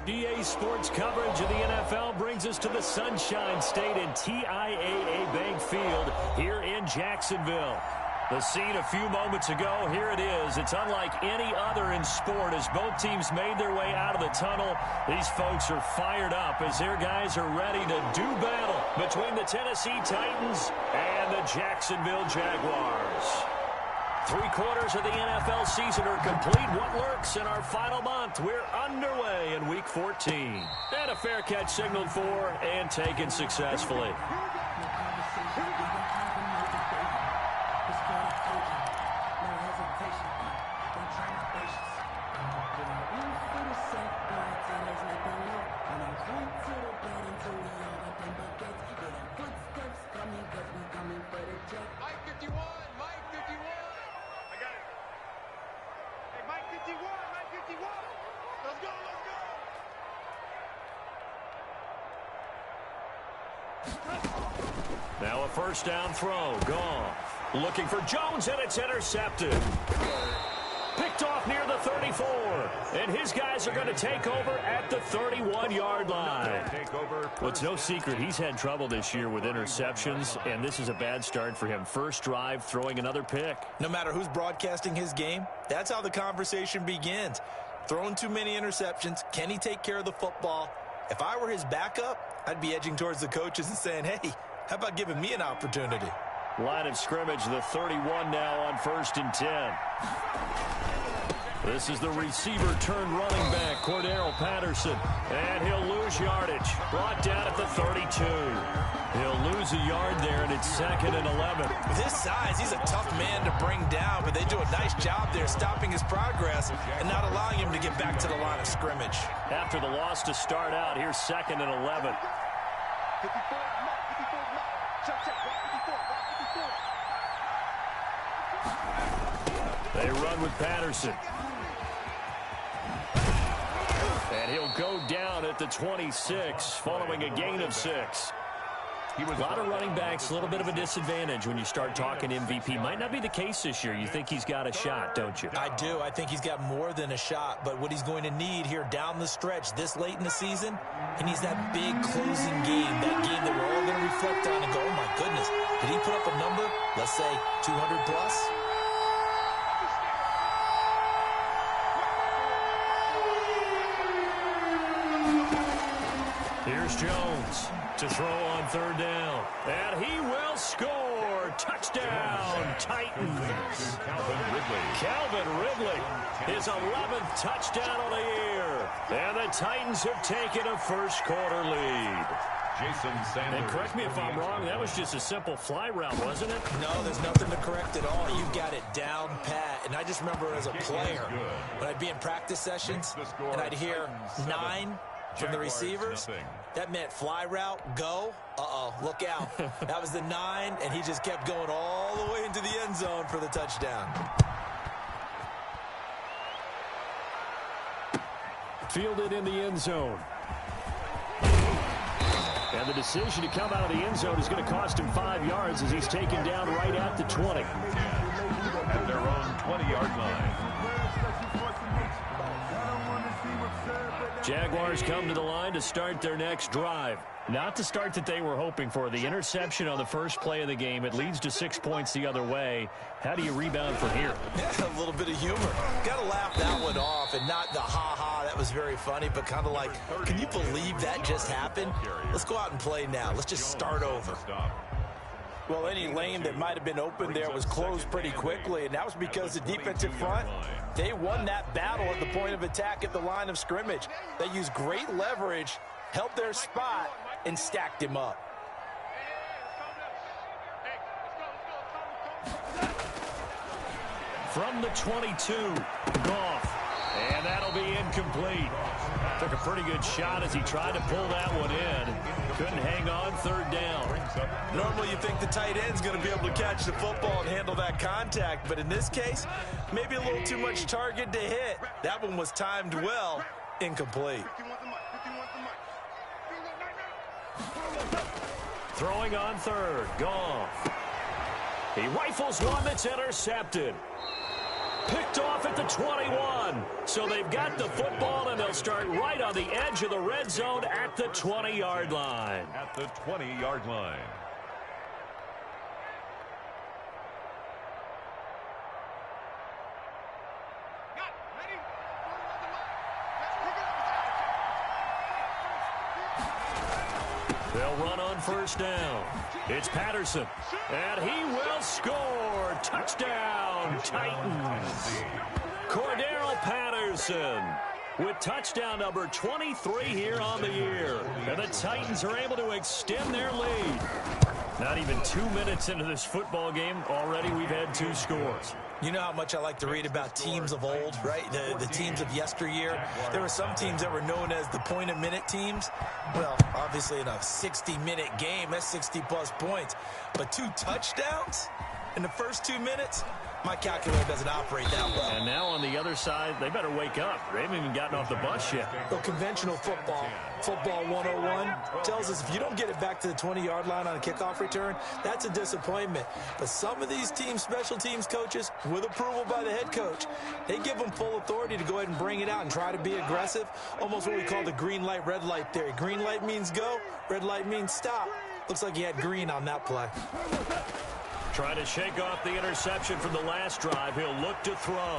EA Sports coverage of the NFL brings us to the Sunshine State and TIAA Bank Field here in Jacksonville. The scene a few moments ago, here it is. It's unlike any other in sport as both teams made their way out of the tunnel. These folks are fired up as their guys are ready to do battle between the Tennessee Titans and the Jacksonville Jaguars. 3/4 of the NFL season are complete. What lurks in our final month? We're underway in Week 14. And a fair catch signaled for and taken successfully. Now a first down throw. Goff looking for Jones, and it's intercepted. Picked off near the 34. And his guys are going to take over at the 31-yard line. Well, it's no secret he's had trouble this year with interceptions, and this is a bad start for him. First drive, throwing another pick. No matter who's broadcasting his game, that's how the conversation begins. Throwing too many interceptions. Can he take care of the football? If I were his backup, I'd be edging towards the coaches and saying, hey, how about giving me an opportunity? Line of scrimmage, the 31 now on 1st and 10. This is the receiver turned running back, Cordero Patterson. And he'll lose yardage. Brought down at the 32. He'll lose a yard there, and it's 2nd and 11. With his size, he's a tough man to bring down, but they do a nice job there stopping his progress and not allowing him to get back to the line of scrimmage. After the loss to start out, here's 2nd and 11. They run with Patterson. And he'll go down at the 26 following a gain of 6. A lot of running backs, a little bit of a disadvantage when you start talking MVP. Might not be the case this year. You think he's got a shot, don't you? I do. I think he's got more than a shot. But what he's going to need here down the stretch this late in the season, he needs that big closing game, that game that we're all going to reflect on and go, oh, my goodness, did he put up a number, let's say 200 plus? Here's Jones to throw on 3rd down. And he will score. Touchdown, Titans. Calvin Ridley, his 11th touchdown of the year. And the Titans have taken a first-quarter lead. And correct me if I'm wrong, that was just a simple fly route, wasn't it? No, there's nothing to correct at all. You got it down pat. And I just remember as a player, when I'd be in practice sessions, and I'd hear 9 from the receivers, that meant fly route, go, look out. That was the 9, and he just kept going all the way into the end zone for the touchdown. Fielded in the end zone. And the decision to come out of the end zone is going to cost him 5 yards as he's taken down right at the 20. At their own 20-yard line. Jaguars come to the line to start their next drive. Not the start that they were hoping for. The interception on the first play of the game. It leads to 6 points the other way. How do you rebound from here? Yeah, a little bit of humor. Got to laugh that one off and not the ha-ha. That was very funny, but kind of like, can you believe that just happened? Let's go out and play now. Let's just start over. Well, any lane that might have been open there was closed pretty quickly, and that was because the defensive front, they won that battle at the point of attack at the line of scrimmage. They used great leverage, held their spot, and stacked him up. From the 22, Goff. And that'll be incomplete. Took a pretty good shot as he tried to pull that one in. Couldn't hang on, 3rd down. Normally you think the tight end's going to be able to catch the football and handle that contact, but in this case, maybe a little too much target to hit. That one was timed well, incomplete. Throwing on 3rd, Goff. He rifles one that's intercepted. Picked off at the 21. So they've got the football, and they'll start right on the edge of the red zone at the 20-yard line. At the 20-yard line. They'll run on first down. It's Patterson, and he will score. Touchdown, Titans. Cordero Patterson with touchdown number 23 here on the year. And the Titans are able to extend their lead. Not even 2 minutes into this football game, already we've had 2 scores. You know how much I like to read about teams of old, right? The teams of yesteryear. There were some teams that were known as the point-a-minute teams. Well, obviously in a 60-minute game, that's 60-plus points. But 2 touchdowns in the first 2 minutes? My calculator doesn't operate that well. And now on the other side, they better wake up. They haven't even gotten off the bus yet. Well, conventional football 101, tells us if you don't get it back to the 20-yard line on a kickoff return, that's a disappointment. But some of these teams, special teams coaches, with approval by the head coach, they give them full authority to go ahead and bring it out and try to be aggressive. Almost what we call the green light, red light theory. Green light means go, red light means stop. Looks like he had green on that play. Trying to shake off the interception from the last drive. He'll look to throw.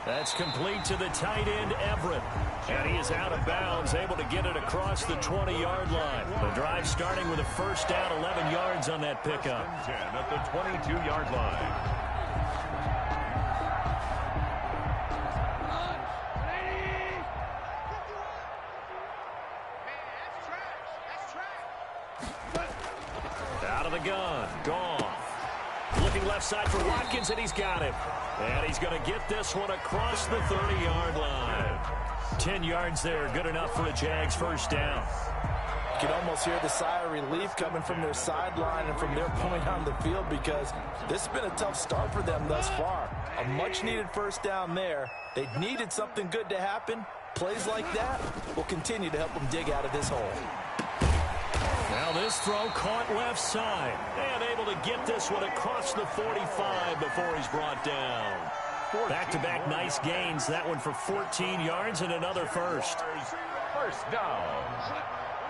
That's complete to the tight end, Everett. And he is out of bounds, able to get it across the 20-yard line. The drive starting with a first down, 11 yards on that pickup. 10 at the 22-yard line. Out of the gun. Gone. Looking left side for Watkins, and he's got it. And he's going to get this one across the 30-yard line. 10 yards there, good enough for a Jags first down. You can almost hear the sigh of relief coming from their sideline and from their point on the field, because this has been a tough start for them thus far. A much-needed first down there. They needed something good to happen. Plays like that will continue to help them dig out of this hole. Now this throw caught left side. And able to get this one across the 45 before he's brought down. Back-to-back nice gains. That one for 14 yards and another first. First down.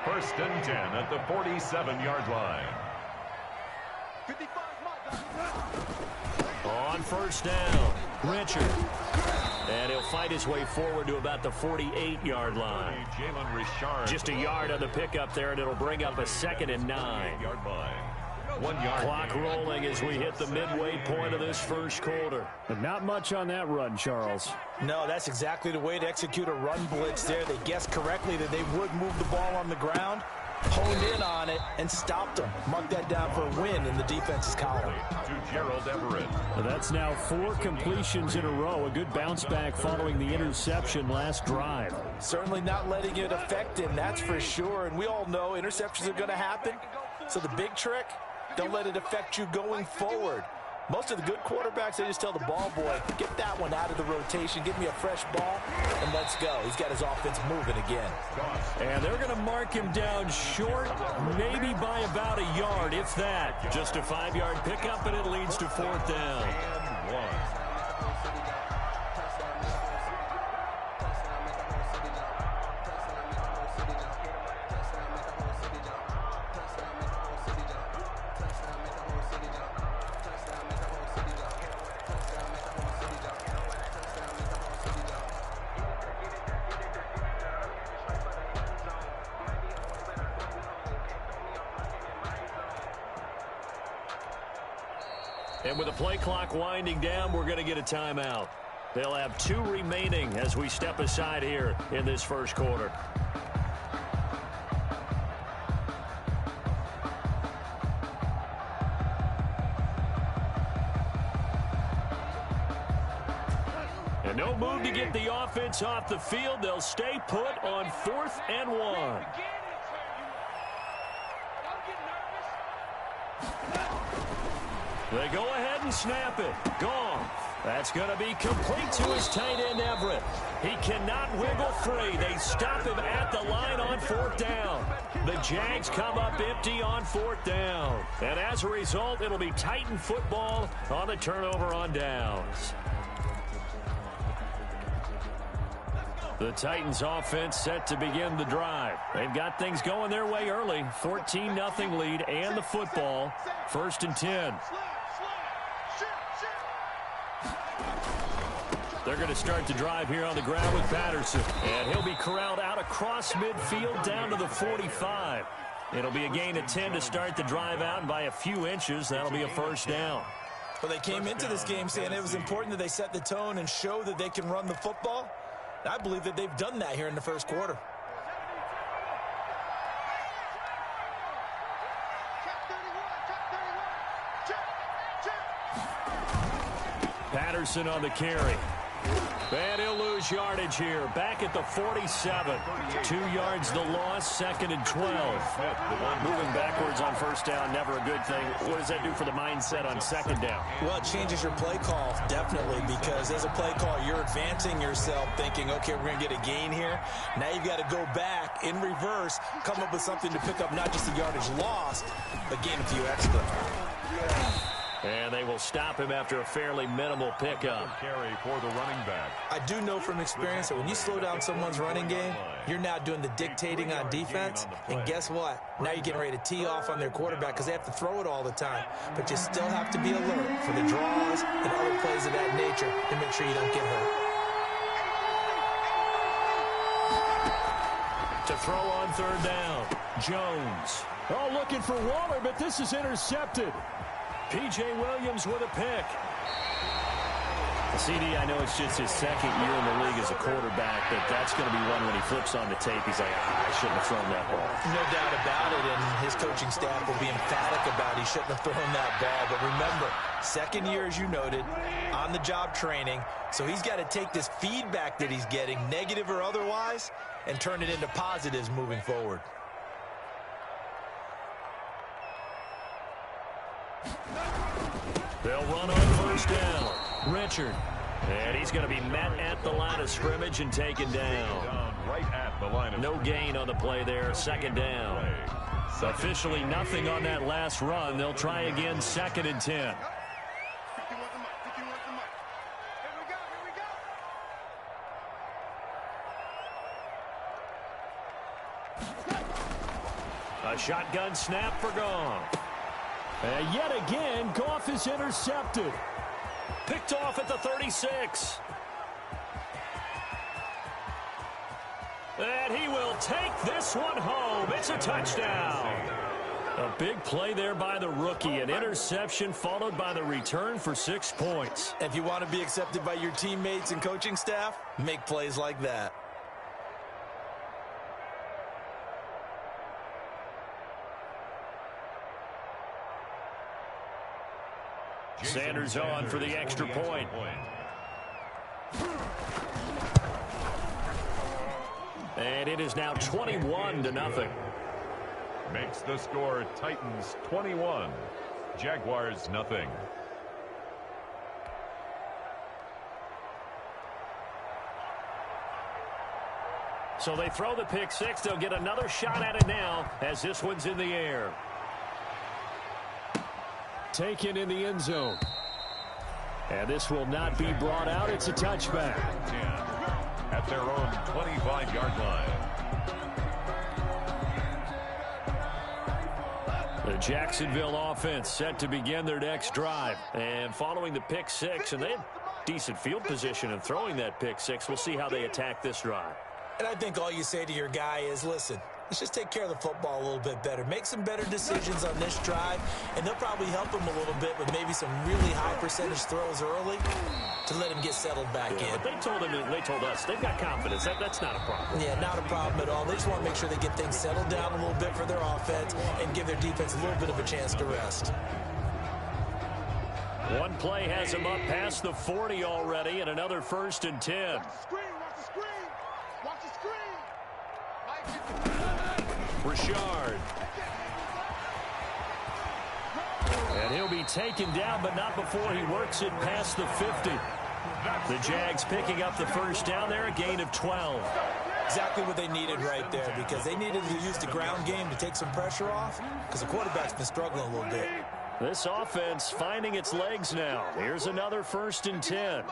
First and 10 at the 47-yard line. On first down, Richard. And he'll fight his way forward to about the 48-yard line. Just a yard on the pickup there, and it'll bring up a 2nd and 9. 1 yard. Clock rolling as we hit the midway point of this first quarter. But not much on that run, Charles. No, that's exactly the way to execute a run blitz there. They guessed correctly that they would move the ball on the ground, honed in on it, and stopped them. Mark that down for a win in the defense's column. To Gerald Everett. That's now 4 completions in a row. A good bounce back following the interception last drive. Certainly not letting it affect him, that's for sure. And we all know interceptions are going to happen. So the big trick, don't let it affect you going forward. Most of the good quarterbacks, they just tell the ball boy, get that one out of the rotation, give me a fresh ball, and let's go. He's got his offense moving again. And they're going to mark him down short, maybe by about a yard, if that. Just a 5-yard pickup, and it leads to 4th down. And 1. And with the play clock winding down, we're going to get a timeout. They'll have 2 remaining as we step aside here in this first quarter. And no move to get the offense off the field. They'll stay put on 4th and 1. They go ahead and snap it. Gone. That's going to be complete to his tight end, Everett. He cannot wiggle free. They stop him at the line on 4th down. The Jags come up empty on 4th down. And as a result, it'll be Titan football on the turnover on downs. The Titans offense set to begin the drive. They've got things going their way early. 14-0 lead and the football. 1st and 10. They're going to start the drive here on the ground with Patterson. And he'll be corralled out across midfield down to the 45. It'll be a gain of 10 to start the drive out, and by a few inches, that'll be a 1st down. Well, they came into this game saying it was important that they set the tone and show that they can run the football. I believe that they've done that here in the 1st quarter. Patterson on the carry. And he'll lose yardage here. Back at the 47. 2 yards the loss, 2nd and 12. Moving backwards on 1st down, never a good thing. What does that do for the mindset on 2nd down? Well, it changes your play call, definitely, because as a play call, you're advancing yourself thinking, okay, we're going to get a gain here. Now you've got to go back in reverse, come up with something to pick up not just the yardage lost, but gain a few extra. And they will stop him after a fairly minimal pickup. Carry for the running back. I do know from experience that when you slow down someone's running game, you're now doing the dictating on defense. And guess what? Now you're getting ready to tee off on their quarterback because they have to throw it all the time. But you still have to be alert for the draws and other plays of that nature to make sure you don't get hurt. To throw on 3rd down, Jones. Oh, looking for Waller, but this is intercepted. P.J. Williams with a pick. CD, I know it's just his 2nd year in the league as a quarterback, but that's going to be one when he flips on the tape. He's like, I shouldn't have thrown that ball. No doubt about it, and his coaching staff will be emphatic about he shouldn't have thrown that ball. But remember, 2nd year, as you noted, on-the-job training, so he's got to take this feedback that he's getting, negative or otherwise, and turn it into positives moving forward. They'll run on 1st down. Richard. And he's going to be met at the line of scrimmage and taken down. Right at the line of no gain on the play there. 2nd down. Officially nothing on that last run. They'll try again 2nd and 10. A shotgun snap for Goff. And yet again, Goff is intercepted. Picked off at the 36. And he will take this one home. It's a touchdown. A big play there by the rookie. An interception followed by the return for 6 points. If you want to be accepted by your teammates and coaching staff, make plays like that. Sanders on for the extra point. And it is now 21-0. Makes the score Titans 21, Jaguars nothing. So they throw the pick six. They'll get another shot at it now as this one's in the air. Taken in the end zone. And this will not be brought out. It's a touchback. 10 at their own 25-yard line. The Jacksonville offense set to begin their next drive. And following the pick six, and they have decent field position in throwing that pick six. We'll see how they attack this drive. And I think all you say to your guy is, listen, let's just take care of the football a little bit better. Make some better decisions on this drive, and they'll probably help him a little bit with maybe some really high percentage throws early to let him get settled back in. But they told us, they've got confidence. That's not a problem. Yeah, not a problem at all. They just want to make sure they get things settled down a little bit for their offense and give their defense a little bit of a chance to rest. One play has him up past the 40 already, and another 1st and 10. Richard. And he'll be taken down, but not before he works it past the 50. The Jags picking up the first down there, a gain of 12. Exactly what they needed right there, because they needed to use the ground game to take some pressure off, because the quarterback's been struggling a little bit. This offense finding its legs now. Here's another 1st and 10.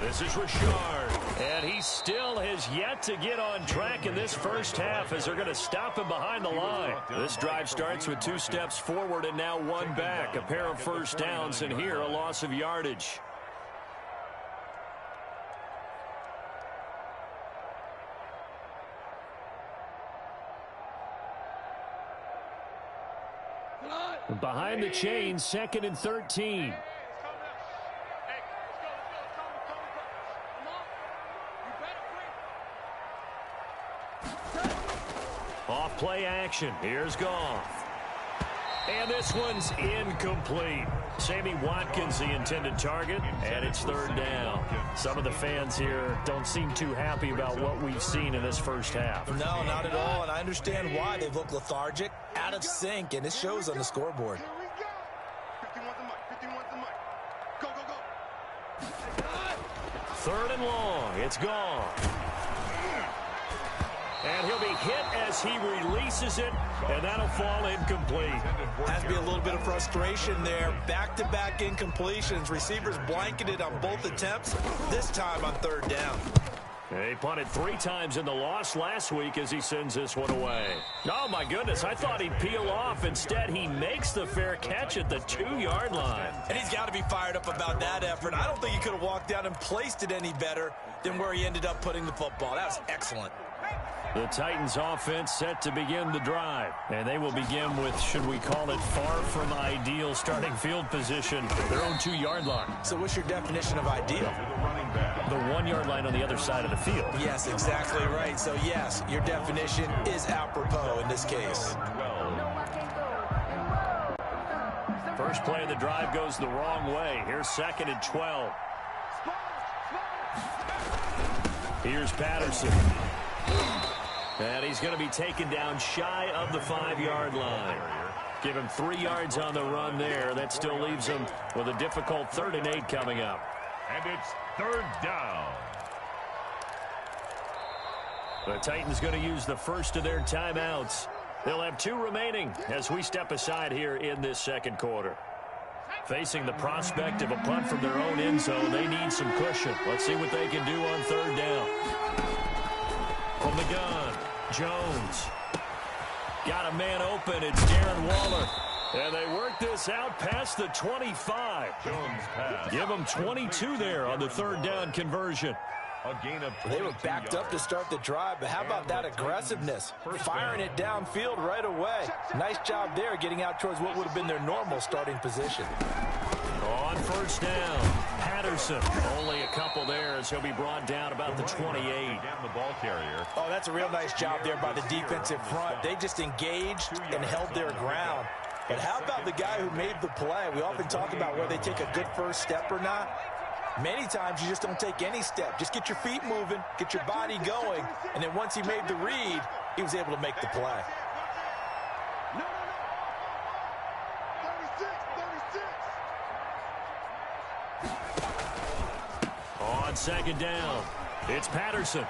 This is Richard. And he still has yet to get on track in this first half as they're going to stop him behind the line. This drive starts with 2 steps forward and now 1 back. A pair of first downs, and here a loss of yardage. Behind the chains, 2nd and 13. Off play action. Here's Goff. And this one's incomplete. Sammy Watkins, the intended target, and it's 3rd down. Some of the fans here don't seem too happy about what we've seen in this first half. No, not at all, and I understand why. They look lethargic, out of sync, and it shows on the scoreboard. 3rd and long. It's gone. And he'll be hit as he releases it, and that'll fall incomplete. Has to be a little bit of frustration there. Back-to-back incompletions. Receivers blanketed on both attempts, this time on 3rd down. He punted 3 times in the loss last week as he sends this one away. Oh, my goodness, I thought he'd peel off. Instead, he makes the fair catch at the 2-yard line. And he's got to be fired up about that effort. I don't think he could have walked down and placed it any better than where he ended up putting the football. That was excellent. The Titans offense set to begin the drive. And they will begin with, should we call it, far from ideal starting field position, their own 2-yard line. So what's your definition of ideal? The 1-yard line on the other side of the field. Yes, exactly right. So yes, your definition is apropos in this case. First play of the drive goes the wrong way. Here's 2nd and 12. Here's Patterson. And he's going to be taken down shy of the 5-yard line. Give him 3 yards on the run there. That still leaves him with a difficult 3rd and 8 coming up. And it's 3rd down. The Titans going to use the first of their timeouts. They'll have 2 remaining as we step aside here in this 2nd quarter. Facing the prospect of a punt from their own end zone, they need some cushion. Let's see what they can do on 3rd down. From the gun, Jones. Got a man open. It's Darren Waller. And they work this out past the 25. Jones pass. Give them 22 there on the 3rd down conversion. A gain of They were backed up to start the drive, but how about that aggressiveness? Firing it downfield right away. Nice job there getting out towards what would have been their normal starting position. On 1st down, Patterson. Only a couple there as he'll be brought down about the 28. the ball carrier. Oh, that's a real nice job there by the defensive front. They just engaged and held their ground. But how about the guy who made the play? We often talk about whether they take a good first step or not. Many times you just don't take any step. Just get your feet moving, get your body going, and then once he made the read, he was able to make the play. On 2nd down, it's Patterson.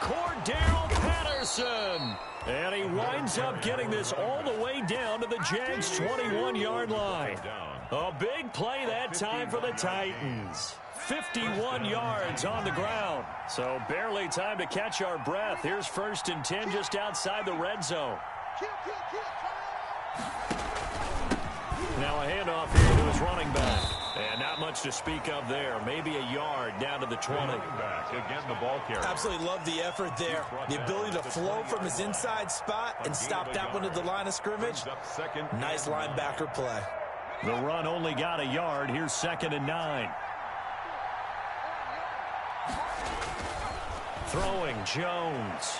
Cordell Patterson. And he winds up getting this all the way down to the Jags' 21-yard line. A big play that time for the Titans. 51 yards on the ground. So barely time to catch our breath. Here's 1st and 10 just outside the red zone. Now a handoff here to his running back. And not much to speak of there. Maybe a yard down to the 20. Again, the ball carrier. Absolutely love the effort there. The ability to flow from his inside spot and stop that one at the line of scrimmage. Nice linebacker play. The run only got a yard. Here's 2nd and 9. Throwing Jones.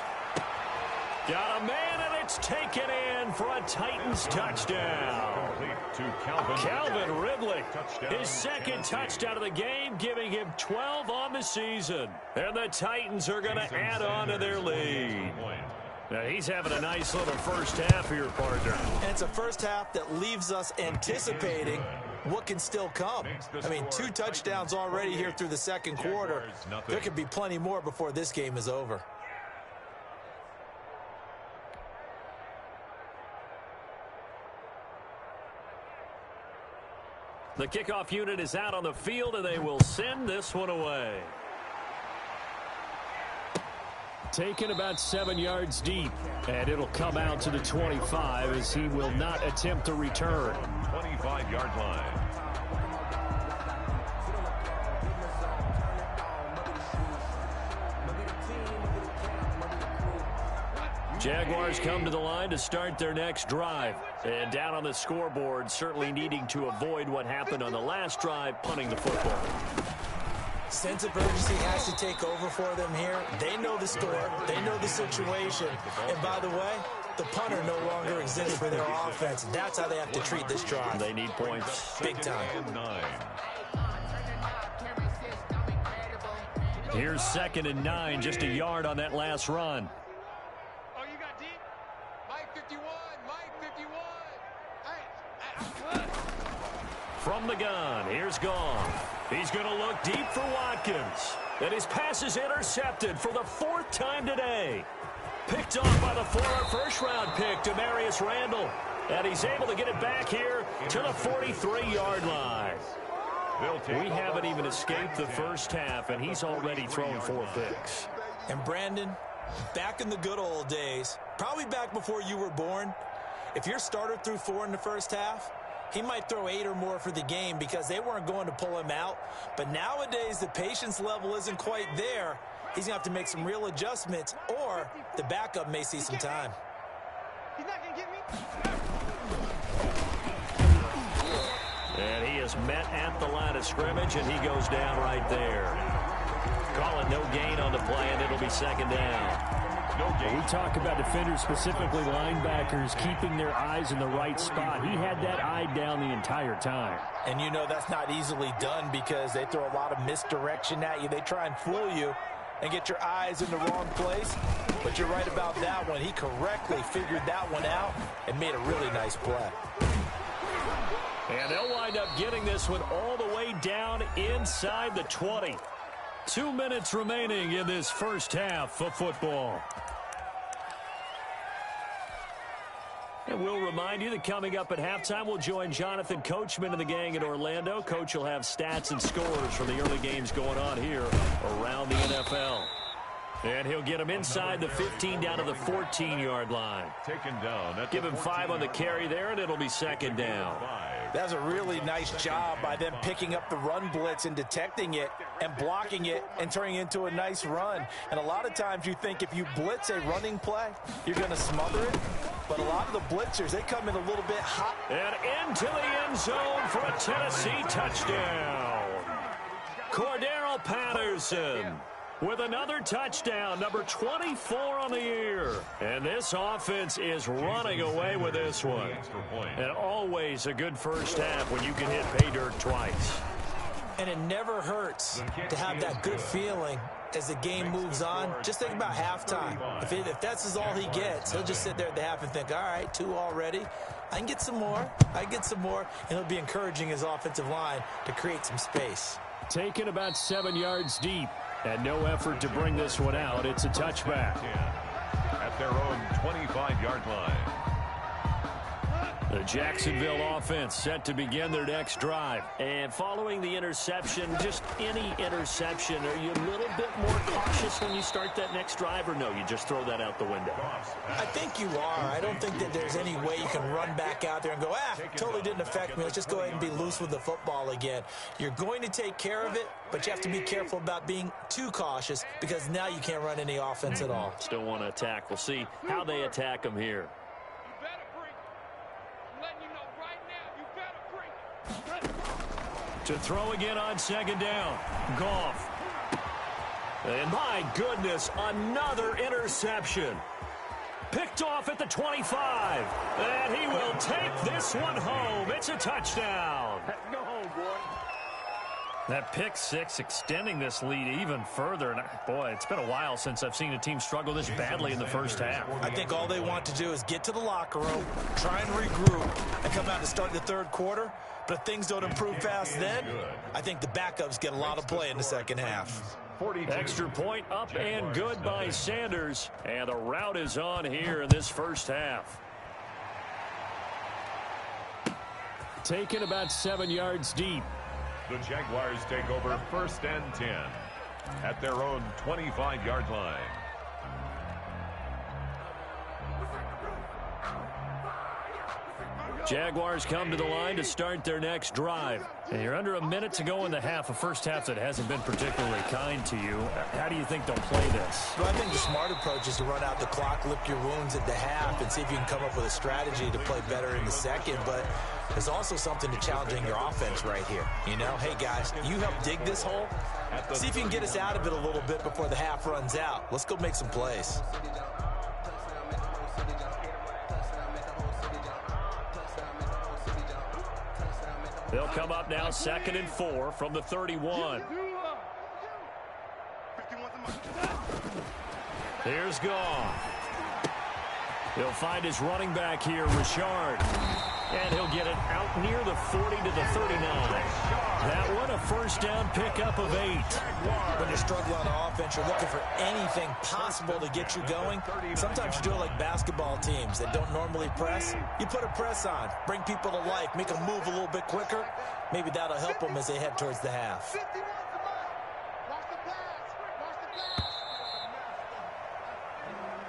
Got a man, and it's taken in for a Titans touchdown. To Calvin Ridley. His 2nd touchdown of the game, giving him 12 on the season. And the Titans are going to add on to their lead. Now, he's having a nice little first half here, partner. And it's a first half that leaves us anticipating what can still come. I mean, 2 touchdowns already here through the 2nd quarter. There could be plenty more before this game is over. The kickoff unit is out on the field, and they will send this one away. Taken about 7 yards deep, and it'll come out to the 25 as he will not attempt to return. 25-yard line. Jaguars come to the line to start their next drive. And down on the scoreboard, certainly needing to avoid what happened on the last drive, punting the football. Sense of urgency has to take over for them here. They know the score. They know the situation. And by the way, the punter no longer exists for their offense. That's how they have to treat this drive. They need points. Big time. Here's 2nd and 9, just a yard on that last run. From the gun, here's Goff. He's going to look deep for Watkins. And his pass is intercepted for the 4th time today. Picked off by the former first-round pick, Demarius Randall. And he's able to get it back here to the 43-yard line. We haven't even escaped the first half, and he's already thrown 4 picks. And Brandon, back in the good old days, probably back before you were born, if your starter threw 4 in the first half, he might throw 8 or more for the game because they weren't going to pull him out. But nowadays, the patience level isn't quite there. He's going to have to make some real adjustments, or the backup may see some time. He's not going to get me. And he is met at the line of scrimmage, and he goes down right there. Call it no gain on the play, and it'll be 2nd down. We talk about defenders, specifically linebackers, keeping their eyes in the right spot. He had that eye down the entire time. And you know that's not easily done because they throw a lot of misdirection at you. They try and fool you and get your eyes in the wrong place. But you're right about that one. He correctly figured that one out and made a really nice play. And they'll wind up getting this one all the way down inside the 20. 2 minutes remaining in this first half of football. And we'll remind you that coming up at halftime, we'll join Jonathan Coachman and the gang in Orlando. Coach will have stats and scores from the early games going on here around the NFL. And he'll get him inside the 15 down to the 14-yard line. Taken down. Give him 5 on the carry there, and it'll be 2nd down. That's a really nice job by them picking up the run blitz and detecting it and blocking it and turning it into a nice run. And a lot of times you think if you blitz a running play, you're going to smother it. But a lot of the blitzers, they come in a little bit hot. And into the end zone for a Tennessee touchdown. Cordero Patterson with another touchdown, number 24 on the year. And this offense is running away with this one. And always a good first half when you can hit pay dirt twice. And it never hurts to have that good feeling as the game moves on. Just think about halftime. If that's all he gets, he'll just sit there at the half and think, all right, 2 already. I can get some more. I can get some more. And he'll be encouraging his offensive line to create some space. Taken about 7 yards deep. And no effort to bring this one out. It's a touchback. At their own 25-yard line. The Jacksonville offense set to begin their next drive. And following the interception, just any interception, are you a little bit more cautious when you start that next drive, or no, you just throw that out the window? I think you are. I don't think that there's any way you can run back out there and go, totally didn't affect me. Let's just go ahead and be loose with the football again. You're going to take care of it, but you have to be careful about being too cautious because now you can't run any offense at all. Still want to attack. We'll see how they attack them here. To throw again on 2nd down. Goff. And my goodness, another interception. Picked off at the 25. And he will take this one home. It's a touchdown. Go home, boy. That pick 6 extending this lead even further. And boy, it's been a while since I've seen a team struggle this badly in the first half. I think all they want to do is get to the locker room, try and regroup, and come out to start the 3rd quarter. But if things don't improve fast then, I think the backups get a lot of play in the second half. Extra point up and good by Sanders. And the route is on here in this first half. taken about 7 yards deep. The Jaguars take over 1st and 10 at their own 25-yard line. Jaguars come to the line to start their next drive. And you're under a minute to go in the half, a first half that hasn't been particularly kind to you. How do you think they'll play this? Well, I think the smart approach is to run out the clock, lick your wounds at the half, and see if you can come up with a strategy to play better in the second. But there's also something to challenging your offense right here. You know, hey, guys, you help dig this hole. See if you can get us out of it a little bit before the half runs out. Let's go make some plays. They'll come up now 2nd and 4 from the 31. Here's Goff. He'll find his running back here, Richard. And he'll get it out near the 40 to the 39. That one a first down pickup of 8. When you struggle on offense, you're looking for anything possible to get you going. Sometimes you do it like basketball teams that don't normally press. You put a press on, bring people to life, make them move a little bit quicker. Maybe that'll help them as they head towards the half.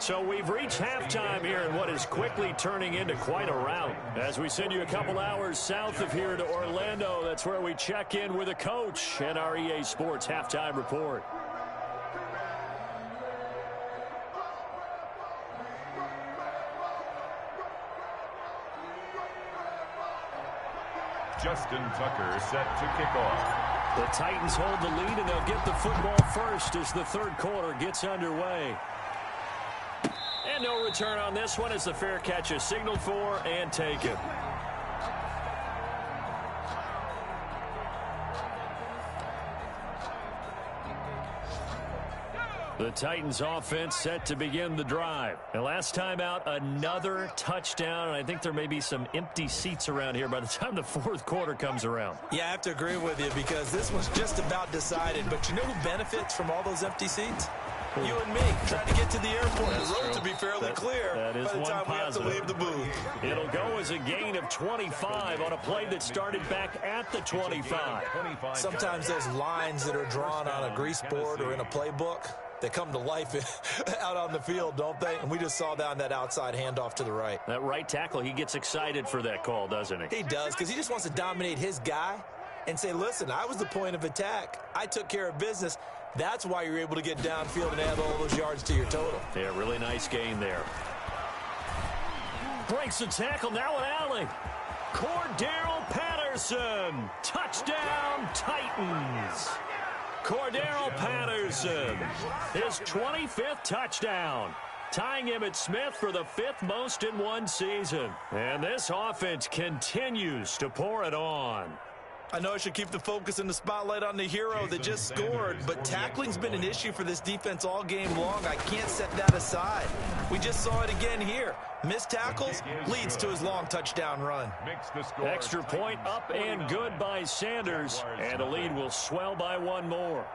So we've reached halftime here in what is quickly turning into quite a rout. As we send you a couple hours south of here to Orlando, that's where we check in with a coach and our EA Sports halftime report. Justin Tucker set to kick off. The Titans hold the lead, and they'll get the football first as the third quarter gets underway. And no return on this one as the fair catch is signaled for and taken. The Titans offense set to begin the drive. And last time out, another touchdown. And I think there may be some empty seats around here by the time the fourth quarter comes around. Yeah, I have to agree with you because this one's just about decided. But you know who benefits from all those empty seats? You and me, trying to get to the airport. That's the road true. to be fairly clear that is by the one time positive. we have to leave the booth. It'll go as a gain of 25 on a play that started back at the 25. Sometimes those lines that are drawn on a grease board or in a playbook, they come to life out on the field, don't they? And we just saw down that outside handoff to the right. That right tackle, he gets excited for that call, doesn't he? He does, because he just wants to dominate his guy and say, listen, I was the point of attack. I took care of business. That's why you're able to get downfield and add all those yards to your total. Yeah, really nice gain there. Breaks the tackle, now an alley. Cordero Patterson, touchdown Titans. Cordero Patterson, his 25th touchdown, tying Emmitt Smith for the 5th most in one season. And this offense continues to pour it on. I know I should keep the focus and the spotlight on the hero that just scored, but tackling's been an issue for this defense all game long. I can't set that aside. We just saw it again here. Missed tackles leads to his long touchdown run. Extra point up and good by Sanders, and a lead will swell by one more.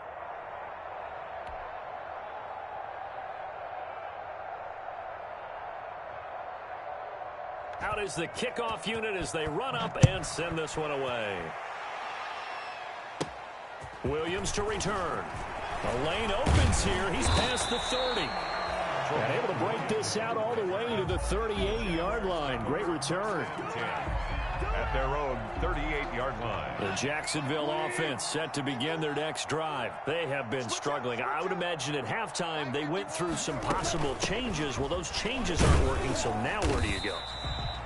Out is the kickoff unit as they run up and send this one away. Williams to return. The lane opens here. He's past the 30. And able to break this out all the way to the 38-yard line. Great return. At their own 38-yard line. The Jacksonville offense set to begin their next drive. They have been struggling. I would imagine at halftime they went through some possible changes. Well, those changes aren't working, so now where do you go?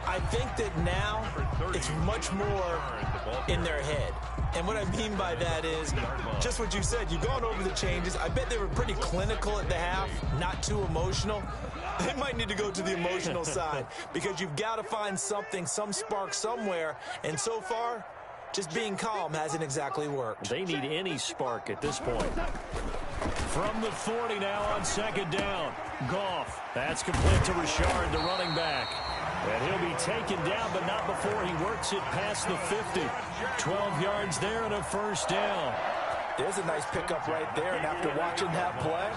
I think that now it's much more in their head. And what I mean by that is just what you said. You've gone over the changes. I bet they were pretty clinical at the half, not too emotional. They might need to go to the emotional side because you've got to find something, some spark somewhere. And so far, just being calm hasn't exactly worked. They need any spark at this point. From the 40 now on second down. Goff. That's complete to Richard, the running back. And he'll be taken down, but not before he works it past the 50. 12 yards there and a first down. There's a nice pickup right there, and after watching that play,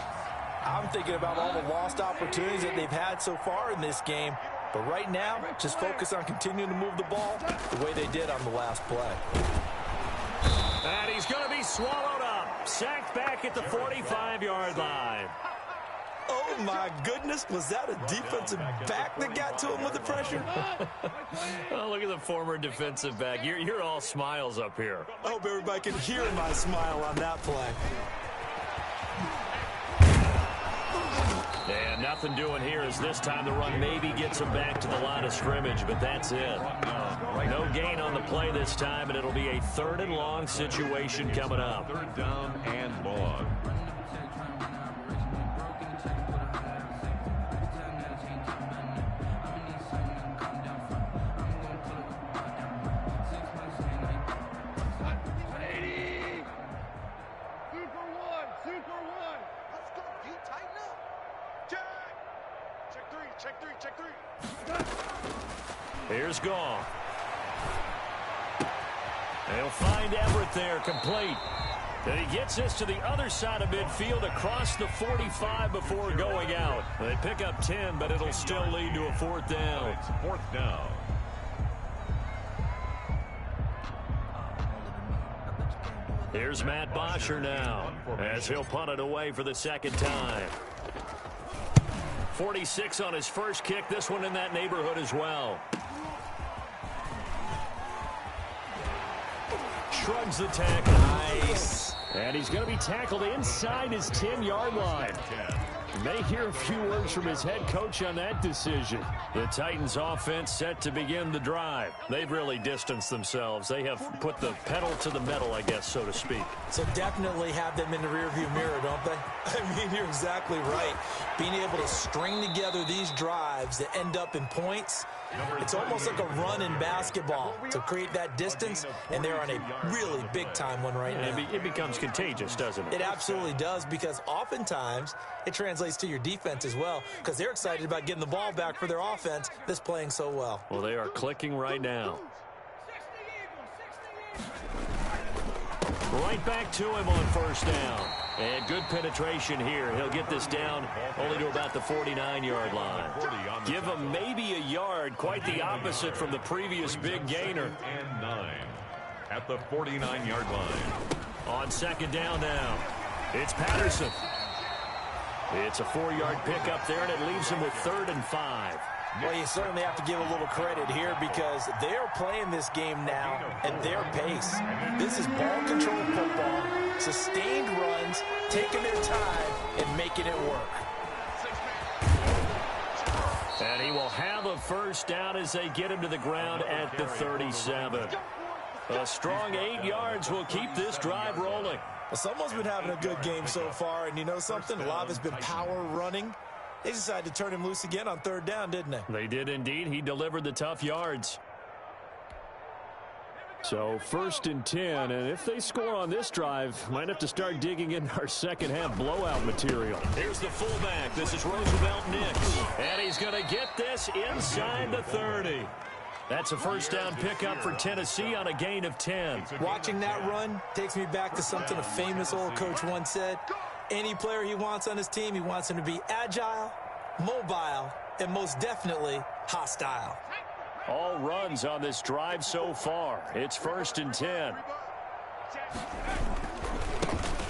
I'm thinking about all the lost opportunities that they've had so far in this game. But right now, just focus on continuing to move the ball the way they did on the last play. And he's going to be swallowed up. Sacked back at the 45-yard line. Oh, my goodness. Was that a defensive back that got to him with the pressure? Oh, look at the former defensive back. You're all smiles up here. I hope everybody can hear my smile on that play. And nothing doing here as this time the run maybe gets him back to the line of scrimmage, but that's it. No gain on the play this time, and it'll be a 3rd and long situation coming up. 3rd down and long. Here's Gall. They'll find Everett there, complete. And he gets this to the other side of midfield across the 45 before going out. They pick up 10, but it'll still lead to a 4th down. 4th down. Here's Matt Bosher now as he'll punt it away for the 2nd time. 46 on his first kick. This one in that neighborhood as well. Shrugs the tackle. Nice. And he's going to be tackled inside his 10-yard line. May hear a few words from his head coach on that decision. The Titans offense set to begin the drive. They've really distanced themselves. They have put the pedal to the metal, I guess, so to speak. So definitely have them in the rearview mirror, don't they? I mean, you're exactly right. Being able to string together these drives that end up in points, it's almost like a run in basketball to create that distance, and they're on a really big-time one right now. It becomes contagious, doesn't it? It absolutely does, because oftentimes it translates to your defense as well, because they're excited about getting the ball back for their offense that's playing so well. Well, they are clicking right now. Right back to him on 1st down. And good penetration here. He'll get this down only to about the 49-yard line. Give him maybe a yard, quite the opposite from the previous big gainer. And 9 at the 49-yard line. On 2nd down now, it's Patterson. It's a 4-yard pickup there, and it leaves him with 3rd and 5. Well, you certainly have to give a little credit here, because they're playing this game now at their pace. This is ball control football, sustained runs, taking their time and making it work. And he will have a 1st down as they get him to the ground at the 37. A strong 8 yards will keep this drive rolling. Well, someone's been having a good game so far, and you know something? A lot of it's been power running. They decided to turn him loose again on 3rd down, didn't they? They did indeed. He delivered the tough yards. So 1st and 10, and if they score on this drive, might have to start digging in our second-half blowout material. Here's the fullback. This is Roosevelt Nix, and he's going to get this inside the 30. That's a 1st down pickup for Tennessee on a gain of 10. Watching that run takes me back to something a famous old coach once said. Any player he wants on his team, he wants him to be agile, mobile, and most definitely hostile. All runs on this drive so far. It's 1st and 10.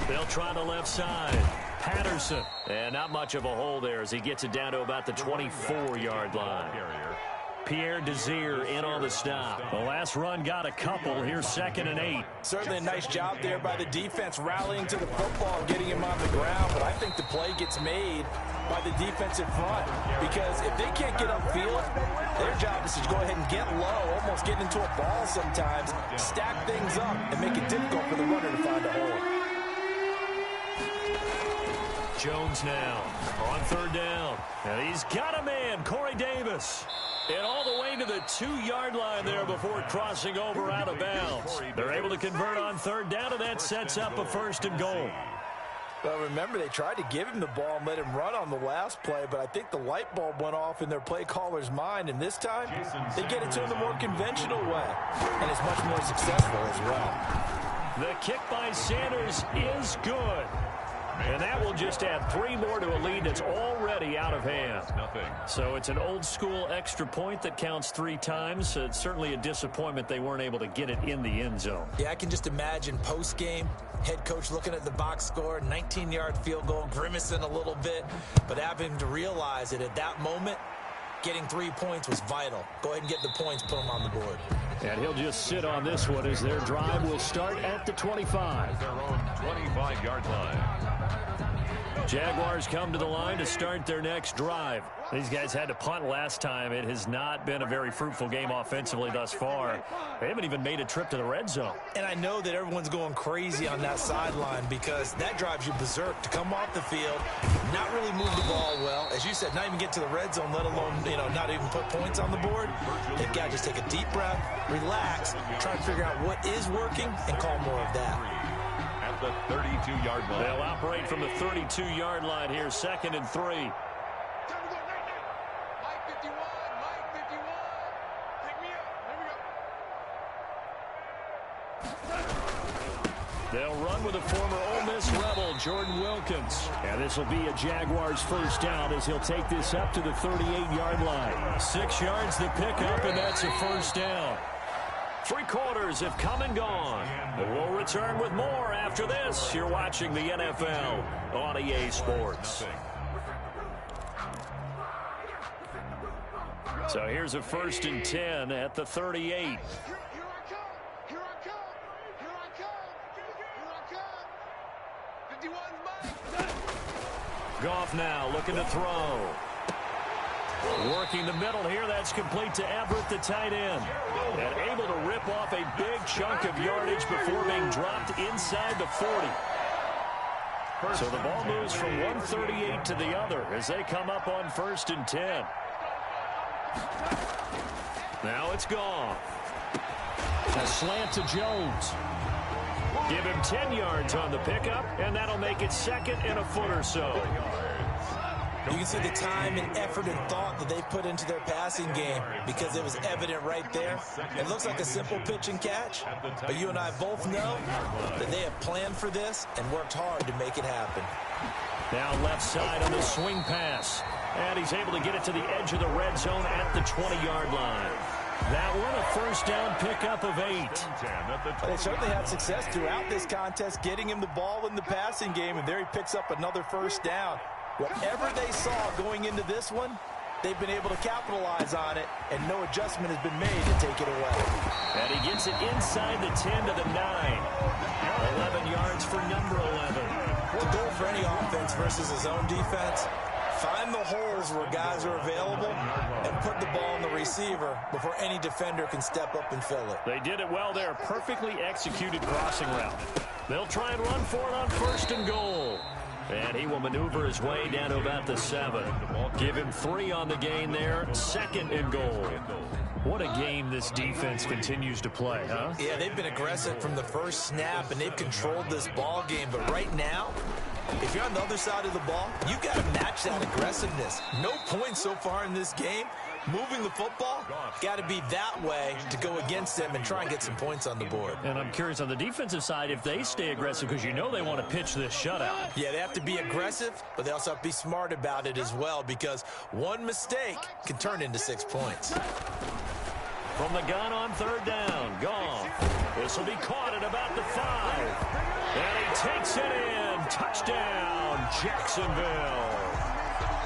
They'll try the left side. Patterson. And not much of a hole there as he gets it down to about the 24-yard line. Pierre Desir in on the stop. The last run got a couple. Here's 2nd and 8. Certainly a nice job there by the defense rallying to the football and getting him on the ground. But I think the play gets made by the defensive front, because if they can't get upfield, their job is to go ahead and get low, almost get into a ball sometimes, stack things up, and make it difficult for the runner to find a hole. Jones now on 3rd down. And he's got a man, Corey Davis. And all the way to the 2-yard line there before crossing over out of bounds. They're able to convert on 3rd down, and that sets up a 1st and goal. Well, remember, they tried to give him the ball and let him run on the last play, but I think the light bulb went off in their play caller's mind, and this time they get it to him the more conventional way, and it's much more successful as well. The kick by Sanders is good. And that will just add 3 more to a lead that's already out of hand. So it's an old-school extra point that counts 3 times. It's certainly a disappointment they weren't able to get it in the end zone. Yeah, I can just imagine post-game, head coach looking at the box score, 19-yard field goal, grimacing a little bit, but having to realize that at that moment, getting 3 points was vital. Go ahead and get the points, put them on the board. And he'll just sit on this one as their drive will start at the 25. Their own 25-yard line. Jaguars come to the line to start their next drive. These guys had to punt last time. It has not been a very fruitful game offensively thus far. They haven't even made a trip to the red zone. And I know that everyone's going crazy on that sideline because that drives you berserk to come off the field, not really move the ball well. As you said, not even get to the red zone, let alone, not even put points on the board. They've got to just take a deep breath, relax, try to figure out what is working, and call more of that. At the 32-yard line. They'll operate from the 32-yard line here, 2nd and 3. They'll run with a former Ole Miss Rebel, Jordan Wilkins. And this will be a Jaguars first down as he'll take this up to the 38-yard line. 6 yards the pickup, and that's a first down. 3 quarters have come and gone. We'll return with more after this. You're watching the NFL on EA Sports. So here's a 1st and 10 at the 38. Goff now looking to throw. Working the middle here. That's complete to Everett, the tight end. And able to rip off a big chunk of yardage before being dropped inside the 40. So the ball moves from 138 to the other as they come up on 1st and 10. Now it's gone. A slant to Jones. Give him 10 yards on the pickup, and that'll make it 2nd and a foot or so. You can see the time and effort and thought that they put into their passing game because it was evident right there. It looks like a simple pitch and catch, but you and I both know that they have planned for this and worked hard to make it happen. Now left side on the swing pass, and he's able to get it to the edge of the red zone at the 20-yard line. That one a first down pickup of 8. They certainly had success throughout this contest getting him the ball in the passing game, and there he picks up another first down. Whatever they saw going into this one, they've been able to capitalize on it, and no adjustment has been made to take it away. And he gets it inside the 10 to the 9. 11 yards for number 11. The goal for any offense versus his own defense, find the holes where guys are available and put the ball in the receiver before any defender can step up and fill it. They did it well there. Perfectly executed crossing route. They'll try and run for it on 1st and goal. And he will maneuver his way down to about the 7. Give him 3 on the gain there. 2nd and goal. What a game this defense continues to play, huh? Yeah, they've been aggressive from the first snap, and they've controlled this ball game. But right now, if you're on the other side of the ball, you've got to match that aggressiveness. No points so far in this game. Moving the football, got to be that way to go against them and try and get some points on the board. And I'm curious on the defensive side if they stay aggressive because you know they want to pitch this shutout. Yeah, they have to be aggressive, but they also have to be smart about it as well because one mistake can turn into 6 points. From the gun on 3rd down, Goff. This will be caught at about the 5. And he takes it in. Touchdown, Jacksonville.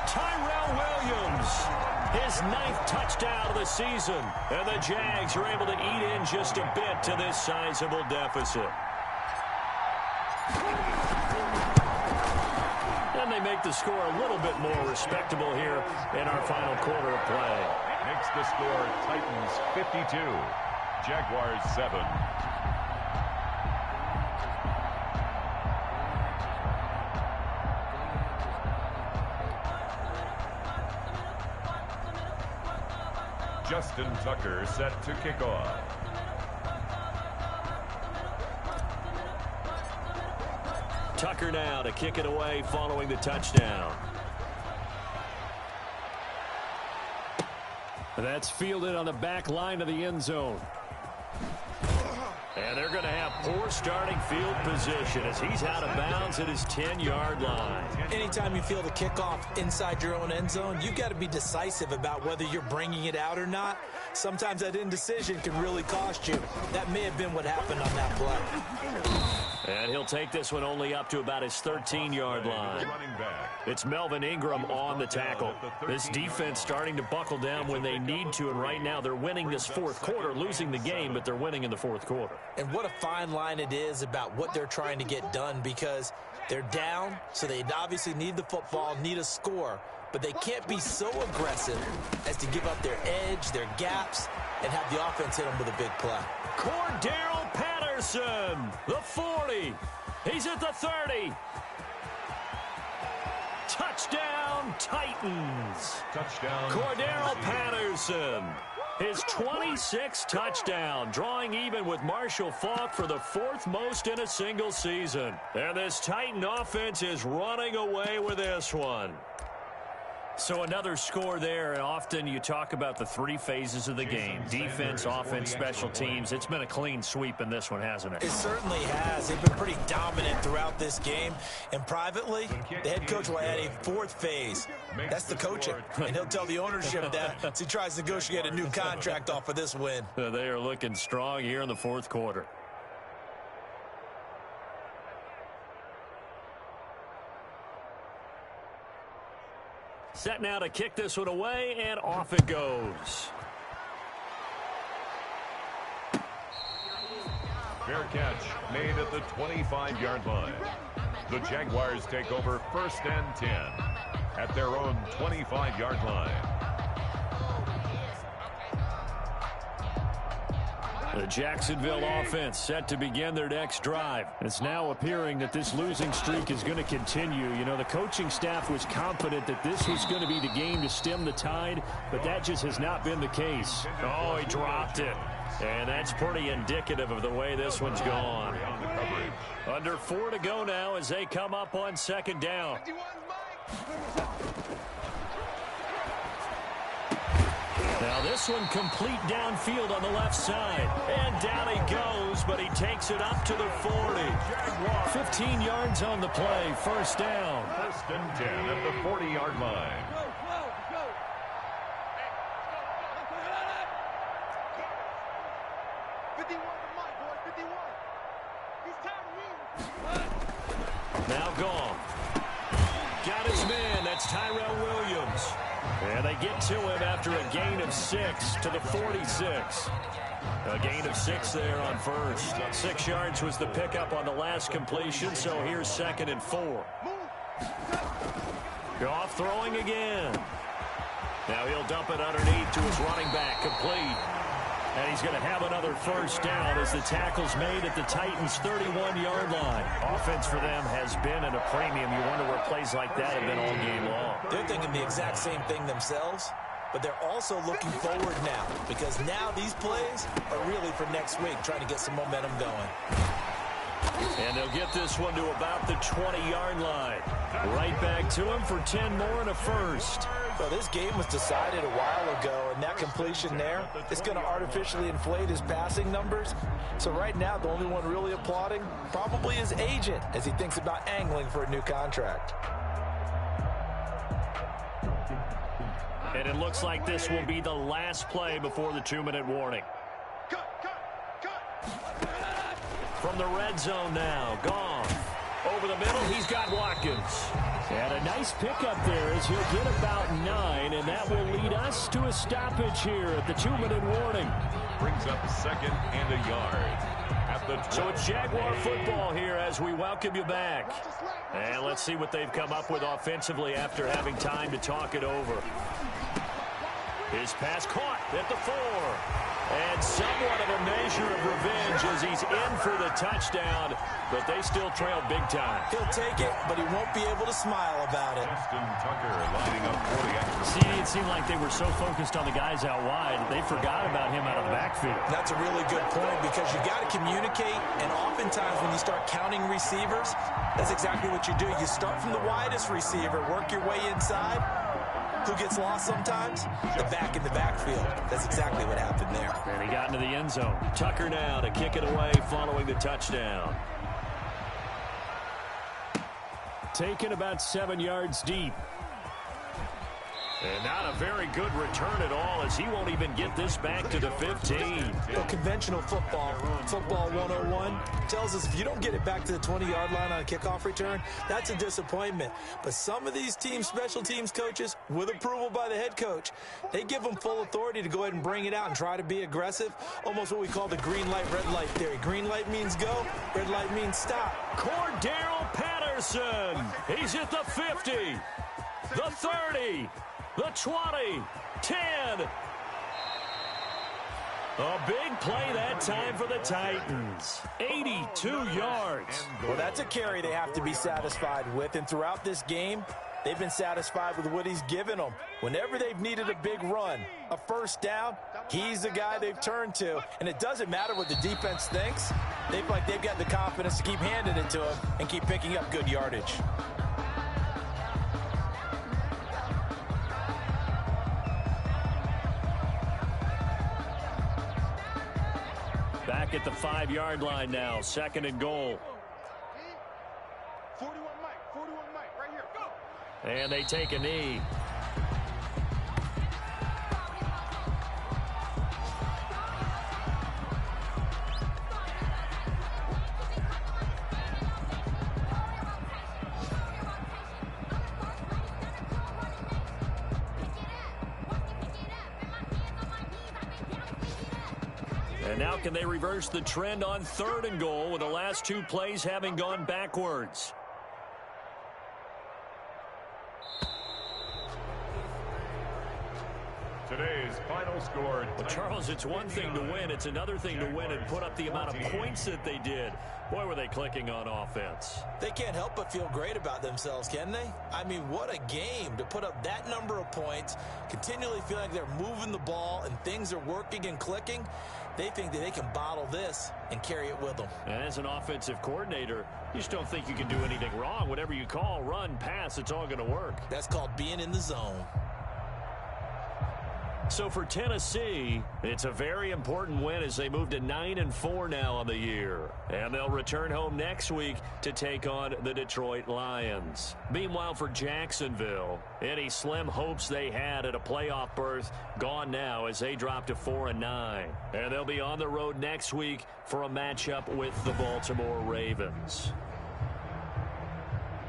Tyrell Williams. His 9th touchdown of the season, and the Jags are able to eat in just a bit to this sizable deficit. And they make the score a little bit more respectable here in our final quarter of play. Makes the score Titans 52, Jaguars 7. Justin Tucker set to kick off. Tucker now to kick it away following the touchdown. That's fielded on the back line of the end zone. And they're going to have poor starting field position as he's out of bounds at his 10-yard line. Anytime you feel the kickoff inside your own end zone, you've got to be decisive about whether you're bringing it out or not. Sometimes that indecision can really cost you. That may have been what happened on that play. And he'll take this one only up to about his 13-yard line. It's Melvin Ingram on the tackle. This defense starting to buckle down when they need to, and right now they're winning this fourth quarter, losing the game, but they're winning in the fourth quarter. And what a fine line it is about what they're trying to get done, because they're down, so they obviously need the football, need a score, but they can't be so aggressive as to give up their edge, their gaps, and have the offense hit them with a big play. Cordero Patterson, the 40. He's at the 30. Touchdown, Titans. Touchdown. Cordero Patterson, his 26th touchdown, drawing even with Marshall Faulk for the 4th most in a single season. And this Titan offense is running away with this one. So another score there, and often you talk about the 3 phases of the game: defense, offense, special teams. It's been a clean sweep in this one, hasn't it? It certainly has. They've been pretty dominant throughout this game. And privately, the head coach will add a 4th phase. That's the coaching. And he'll tell the ownership that as he tries to negotiate a new contract off of this win. They are looking strong here in the fourth quarter. Set now to kick this one away, and off it goes. Fair catch made at the 25-yard line. The Jaguars take over 1st and 10 at their own 25-yard line. The Jacksonville offense set to begin their next drive. It's now appearing that this losing streak is going to continue. You know, the coaching staff was confident that this was going to be the game to stem the tide, but that just has not been the case. Oh, he dropped it. And that's pretty indicative of the way this one's gone. Under 4 to go now as they come up on 2nd down. Now this one complete downfield on the left side. And down he goes, but he takes it up to the 40. 15 yards on the play, 1st down. 1st and 10 at the 40-yard line. Now gone. Got his man. That's Tyrell Williams. And they get to him after a gain of 6 to the 46. A gain of 6 there on 1st. 6 yards was the pickup on the last completion, so here's 2nd and 4. Goff throwing again. Now he'll dump it underneath to his running back, complete. And he's going to have another 1st down as the tackle's made at the Titans' 31-yard line. Offense for them has been at a premium. You wonder where plays like that have been all game long. They're thinking the exact same thing themselves, but they're also looking forward now, because now these plays are really for next week, trying to get some momentum going. And they'll get this one to about the 20-yard line. Right back to him for 10 more and a 1st. Well, this game was decided a while ago, and that completion there is going to artificially inflate his passing numbers. So right now, the only one really applauding probably his agent as he thinks about angling for a new contract. And it looks like this will be the last play before the 2-minute warning. From the red zone now, gone. Over the middle, he's got Watkins. And a nice pickup there as he'll get about 9, and that will lead us to a stoppage here at the 2-minute warning. Brings up 2nd and a yard. At the 12. So it's Jaguar football here as we welcome you back. And let's see what they've come up with offensively after having time to talk it over. His pass caught at the 4. And somewhat of a measure of revenge as he's in for the touchdown, but they still trail big time. He'll take it, but he won't be able to smile about it. Justin Tucker lining up for the extra. See, it seemed like they were so focused on the guys out wide, they forgot about him out of the backfield. That's a really good point, because you got to communicate, and oftentimes when you start counting receivers, that's exactly what you do. You start from the widest receiver, work your way inside, Who gets lost sometimes? The back in the backfield. That's exactly what happened there. And he got into the end zone. Tucker now to kick it away following the touchdown. Taken about 7 yards deep. And not a very good return at all, as he won't even get this back to the 15. Well, conventional football 101, tells us if you don't get it back to the 20-yard line on a kickoff return, that's a disappointment. But some of these teams, special teams coaches, with approval by the head coach, they give them full authority to go ahead and bring it out and try to be aggressive, almost what we call the green light, red light theory. Green light means go, red light means stop. Cordero Patterson, he's at the 50, the 30, the 20, 10. A big play that time for the Titans. 82 yards. Well, that's a carry they have to be satisfied with. And throughout this game, they've been satisfied with what he's given them. Whenever they've needed a big run, a first down, he's the guy they've turned to. And it doesn't matter what the defense thinks. They feel like they've got the confidence to keep handing it to him and keep picking up good yardage. Back at the 5-yard line now, 2nd and goal. 41 Mike, right here, go! And they take a knee. And now can they reverse the trend on 3rd and goal with the last 2 plays having gone backwards? Today's final score. Well, Charles, it's one thing to win. It's another thing to win and put up the amount of points that they did. Boy, were they clicking on offense. They can't help but feel great about themselves, can they? I mean, what a game to put up that number of points, continually feeling like they're moving the ball and things are working and clicking. They think that they can bottle this and carry it with them. And as an offensive coordinator, you just don't think you can do anything wrong. Whatever you call, run, pass, it's all going to work. That's called being in the zone. So for Tennessee, it's a very important win as they move to 9-4 now on the year. And they'll return home next week to take on the Detroit Lions. Meanwhile, for Jacksonville, any slim hopes they had at a playoff berth gone now as they drop to 4-9. And they'll be on the road next week for a matchup with the Baltimore Ravens.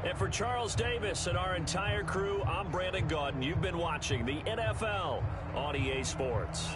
And for Charles Davis and our entire crew, I'm Brandon Gaudin. You've been watching the NFL on EA Sports.